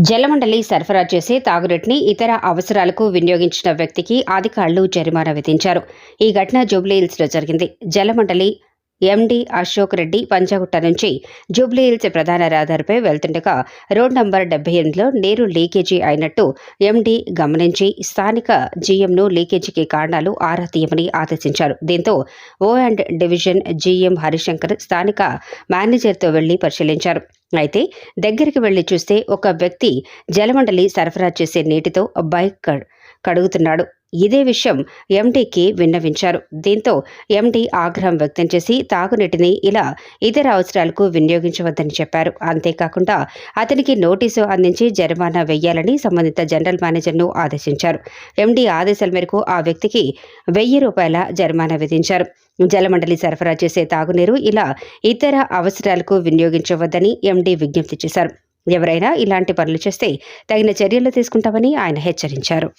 జలమండలి సరఫరా చేసే తాగునీటిని ఇతర అవసరాలకు వినియోగించిన వ్యక్తికి అధికారులు జరిమానా విధించారు. ఈ ఘటన జూబ్లీహిల్స్లో జరిగింది. జలమండలి ఎండీ అశోక్ రెడ్డి పంజాగుట్ట నుంచి జూబ్లీహిల్స్ ప్రధాన రహదారిపై వెళ్తుండగా రోడ్ నంబర్ 78లో నీరు లీకేజీ అయినట్టు ఎండీ గమనించి స్థానిక జీఎంను లీకేజీకి కారణాలు ఆరా తీయమని ఆదేశించారు. దీంతో ఓ అండ్ డివిజన్ జీఎం హరిశంకర్ స్థానిక మేనేజర్తో వెళ్లి పరిశీలించారు. అయితే దగ్గరికి వెళ్లి చూస్తే ఒక వ్యక్తి జలమండలి సరఫరా చేసే నీటితో బైక్ కడుగుతున్నాడు. ఇదే విషయం ఎండీకి విన్నవించారు. దీంతో ఎండీ ఆగ్రహం వ్యక్తం చేసి తాగునీటిని ఇలా ఇతర అవసరాలకు వినియోగించవద్దని చెప్పారు. అంతేకాకుండా అతనికి నోటీసు అందించి జరిమానా వేయాలని సంబంధిత జనరల్ మేనేజర్ను ఆదేశించారు. ఎండీ ఆదేశాల మేరకు ఆ వ్యక్తికి ₹1000 జరిమానా విధించారు. జలమండలి సరఫరా చేసే తాగునీరు ఇలా ఇతర అవసరాలకు వినియోగించవద్దని ఎండీ విజ్ఞప్తి చేశారు. ఎవరైనా ఇలాంటి పనులు చేస్తే తగిన చర్యలు తీసుకుంటామని ఆయన హెచ్చరించారు.